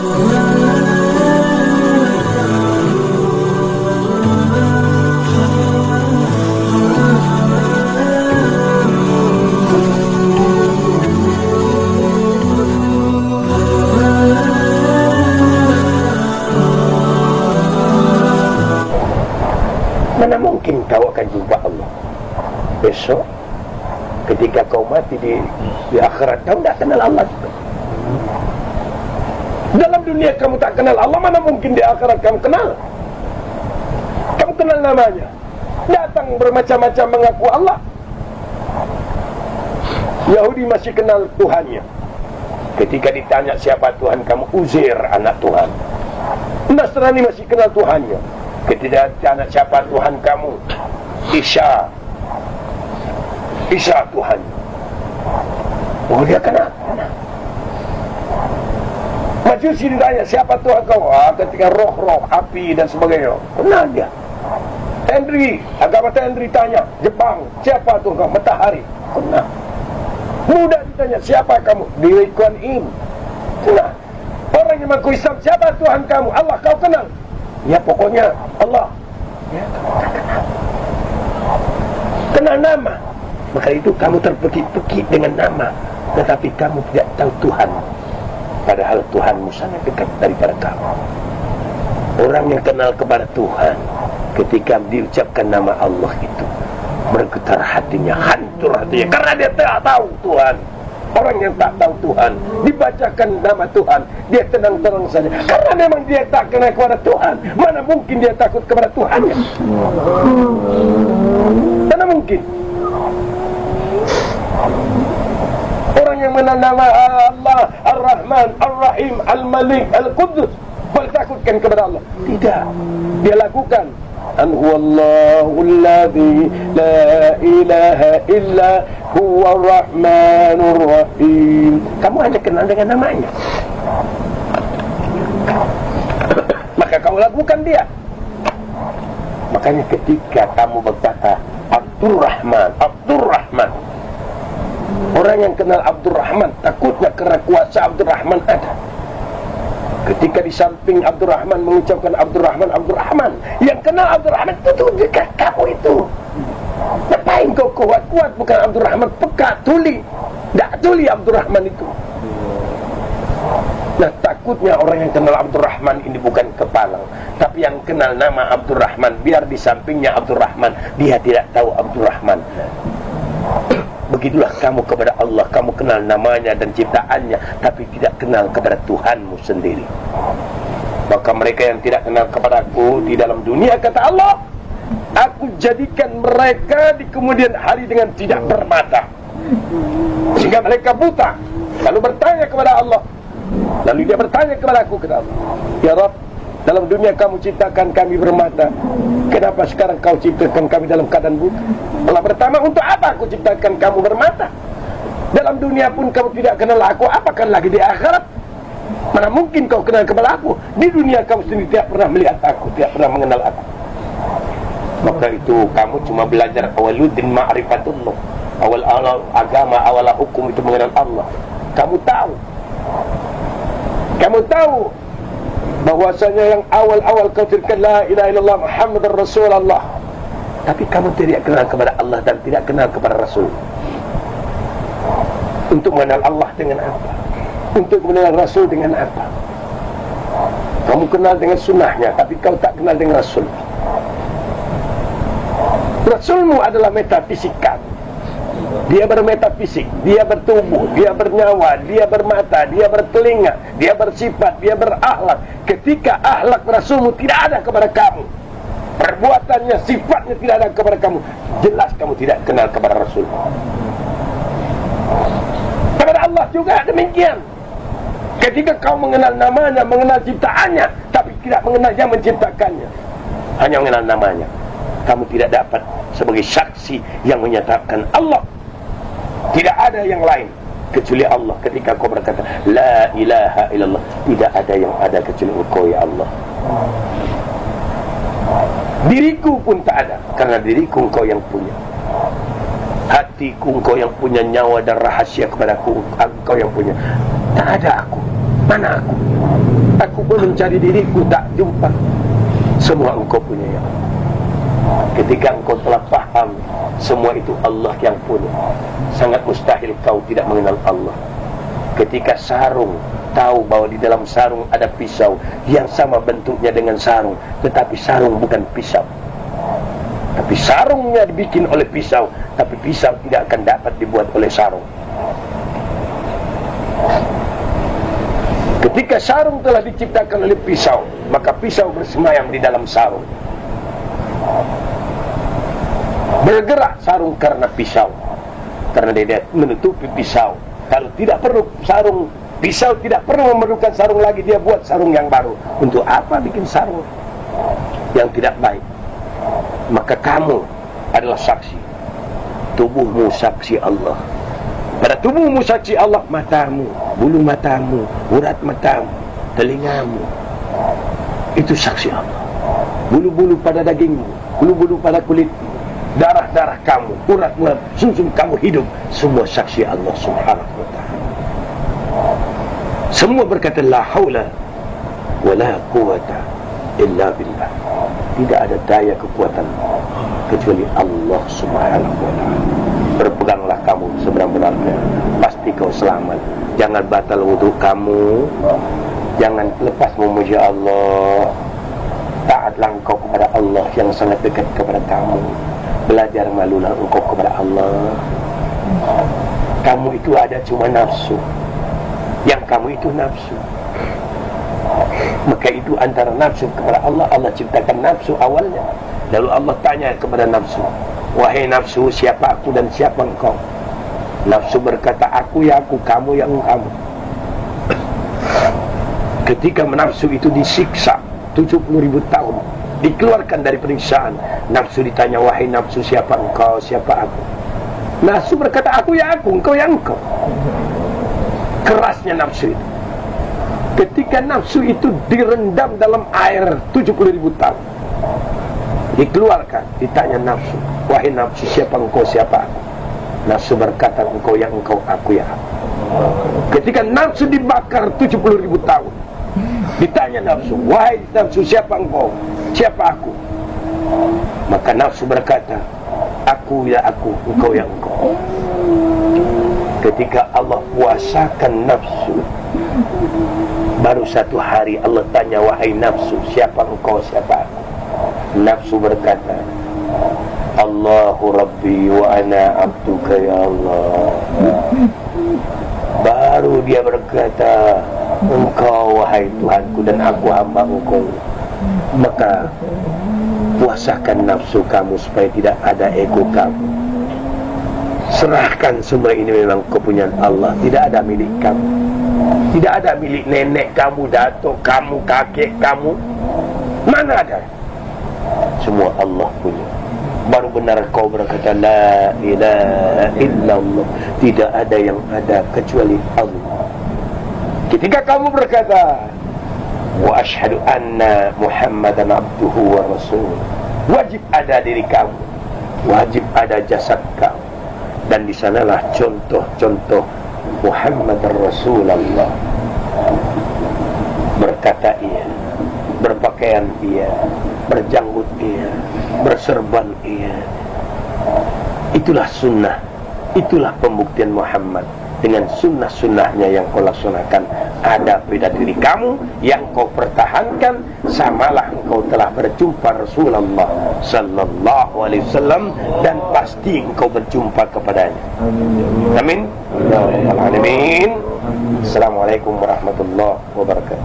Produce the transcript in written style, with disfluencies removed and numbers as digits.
Mana mungkin kau akan jumpa Allah besok ketika kau mati di akhirat. Kau tidak kenal Allah juga. Dalam dunia kamu tak kenal Allah, mana mungkin di akhirat kamu kenal? Kamu kenal namanya, datang bermacam-macam mengaku Allah. Yahudi masih kenal Tuhannya. Ketika ditanya siapa Tuhan kamu, Uzair anak Tuhan. Nasrani masih kenal Tuhannya. Ketika ditanya siapa Tuhan kamu, Isa Tuhan. Oh, dia kenal. Majusi ditanya siapa Tuhan kau, ketika roh-roh, api dan sebagainya, kenal dia. Agama Henry tanya Jepang, siapa Tuhan kau, matahari, kenal. Muda ditanya siapa kamu, Dewi Kuan Yin, kenal. Orang yang mengaku Islam, siapa Tuhan kamu, Allah, kau kenal. Ya pokoknya Allah. Ya, kamu tak kenal. Kenal nama. Maka itu kamu terpekik-pekik dengan nama, tetapi kamu tidak tahu Tuhan. Padahal Tuhanmu sangat dekat daripada kamu. Orang yang kenal kepada Tuhan, ketika diucapkan nama Allah itu, bergetar hatinya, hancur hatinya, karena dia tak tahu Tuhan. Orang yang tak tahu Tuhan, dibacakan nama Tuhan, dia tenang-tenang saja, karena memang dia tak kenal kepada Tuhan. Mana mungkin dia takut kepada Tuhannya? Mana mungkin? Orang yang mengenal nama Allah, Ar-Rahman, Ar-Rahim, Al-Malik, Al-Quddus, bertakutkan kepada Allah? Tidak. Dia lakukan Huwallahul ladzi la ilaha illa huwar rahmanur rahim. Kamu hanya kenal dengan namanya, maka kamu lakukan dia. Makanya ketika kamu berkata Abdurrahman, orang yang kenal Abdurrahman takutnya karena kuasa Abdurrahman ada. Ketika di samping Abdurrahman mengucapkan Abdurrahman, yang kenal Abdurrahman itu dekat kamu itu. Ngapain kau kuat-kuat? Bukan Abdurrahman, peka, tuli. Tak tuli Abdurrahman itu. Nah, takutnya orang yang kenal Abdurrahman ini bukan kepalang, tapi yang kenal nama Abdurrahman, biar di sampingnya Abdurrahman, dia tidak tahu Abdurrahman. Begitulah kamu kepada Allah, kamu kenal namanya dan ciptaannya, tapi tidak kenal kepada Tuhanmu sendiri. Maka mereka yang tidak kenal kepadaku di dalam dunia, kata Allah, aku jadikan mereka di kemudian hari dengan tidak bermata, sehingga mereka buta. Lalu bertanya kepada Allah, lalu dia bertanya kepada aku, kata Allah, ya Rabb, dalam dunia kamu ciptakan kami bermata, kenapa sekarang kau ciptakan kami dalam keadaan buta? Allah bertanya, untuk apa aku ciptakan kamu bermata? Dalam dunia pun kamu tidak kenal aku, apakan lagi di akhirat? Mana mungkin kau kenal kepada aku? Di dunia kamu sendiri tidak pernah melihat aku, tidak pernah mengenal aku. Maka itu kamu cuma belajar awaluddin ma'rifatullah, awal agama, awal hukum itu mengenal Allah. Kamu tahu bahwasanya yang awal-awal kau tirkan la ilaha illallah Muhammadar Rasulullah, tapi kamu tidak kenal kepada Allah dan tidak kenal kepada Rasul. Untuk mengenal Allah dengan apa? Untuk mengenal Rasul dengan apa? Kamu kenal dengan sunnahnya, tapi kau tak kenal dengan Rasul. Rasulmu adalah metafisika. Dia bermetafisik, dia bertubuh, dia bernyawa, dia bermata, dia bertelinga, dia bersifat, dia berakhlak. Ketika akhlak Rasulmu tidak ada kepada kamu, perbuatannya, sifatnya tidak ada kepada kamu, jelas kamu tidak kenal kepada Rasul. Kepada Allah juga demikian. Ketika kau mengenal namanya, mengenal ciptaannya, tapi tidak mengenal yang menciptakannya, hanya mengenal namanya, kamu tidak dapat sebagai saksi yang menyatakan Allah tidak ada yang lain kecuali Allah. Ketika kau berkata la ilaha illallah, tidak ada yang ada kecuali Engkau ya Allah. Diriku pun tak ada, karena diriku Engkau yang punya. Hatiku Engkau yang punya, nyawa dan rahasia kepadaku Engkau yang punya. Tak ada aku. Mana aku? Aku pun mencari diriku, tak jumpa. Semua engkau punya ya Allah. Ketika engkau telah faham semua itu Allah yang punya, sangat mustahil kau tidak mengenal Allah. Ketika sarung, tahu bahwa di dalam sarung ada pisau yang sama bentuknya dengan sarung, tetapi sarung bukan pisau. Tapi sarungnya dibikin oleh pisau, tapi pisau tidak akan dapat dibuat oleh sarung. Ketika sarung telah diciptakan oleh pisau, maka pisau bersemayam di dalam sarung. Bergerak sarung karena pisau, karena dia menutupi pisau. Kalau tidak perlu sarung, pisau tidak perlu memerlukan sarung lagi, dia buat sarung yang baru. Untuk apa bikin sarung yang tidak baik? Maka kamu adalah saksi. Tubuhmu saksi Allah. Pada tubuhmu saksi Allah, matamu, bulu matamu, urat matamu, telingamu, itu saksi Allah. Bulu-bulu pada dagingmu, bulu-bulu pada kulitmu, darah-darah kamu, urat-urat, sumsum kamu hidup, semua saksi Allah Subhanahu wa ta'ala. Semua berkata la haula wa la quwata illa billah. Tidak ada daya kekuatan kecuali Allah Subhanahu wa ta'ala. Berpeganglah kamu sebenar-benarnya, pasti kau selamat. Jangan batal wudu kamu, jangan lepas memuji Allah. Taatlah engkau kepada Allah yang sangat dekat kepada kamu. Belajar malulah engkau kepada Allah. Kamu itu ada cuma nafsu. Yang kamu itu nafsu. Maka itu antara nafsu kepada Allah. Allah ciptakan nafsu awalnya, lalu Allah tanya kepada nafsu, wahai nafsu, siapa aku dan siapa engkau? Nafsu berkata, aku ya aku, kamu ya kamu. Ketika nafsu itu disiksa 70.000 tahun, dikeluarkan dari penyiksaan, nafsu ditanya, wahai nafsu, siapa engkau, siapa aku? Nafsu berkata, aku ya aku, engkau ya engkau. Kerasnya nafsu itu. Ketika nafsu itu direndam dalam air 70.000 tahun, dikeluarkan, ditanya nafsu, wahai nafsu, siapa engkau, siapa aku? Nafsu berkata, engkau ya engkau, aku ya aku. Ketika nafsu dibakar 70.000 tahun, ditanya nafsu, wahai nafsu, siapa engkau, siapa aku? Maka nafsu berkata, aku ya aku, engkau ya engkau. Ketika Allah puasakan nafsu, baru satu hari Allah tanya, wahai nafsu, siapa engkau, siapa aku? Nafsu berkata, Allahu Rabbi wa ana abduka ya Allah. Baru dia berkata, engkau wahai Tuhanku dan aku hamba engkau. Maka puasakan nafsu kamu supaya tidak ada ego kamu. Serahkan semua ini memang kepunyaan Allah, tidak ada milik kamu. Tidak ada milik nenek kamu, datuk kamu, kakek kamu. Mana ada? Semua Allah punya. Baru benar kau berkata la ilaha illallah. Tidak ada yang ada kecuali Allah. Ketika kamu berkata wa asyhadu anna Muhammadan abduhu wa rasul, wajib ada diri kamu, wajib ada jasad kamu. Dan di sanalah contoh-contoh Muhammad Rasulullah. Berkata ia, berpakaian ia, berjanggut ia, berserban ia. Itulah sunnah, itulah pembuktian Muhammad. Dengan sunnah-sunnahnya yang kau laksanakan, ada pada diri kamu yang kau pertahankan, samalah engkau telah berjumpa Rasulullah sallallahu alaihi wasallam, dan pasti engkau berjumpa kepadanya. Amin. Ya rabbal alamin. Assalamualaikum warahmatullahi wabarakatuh.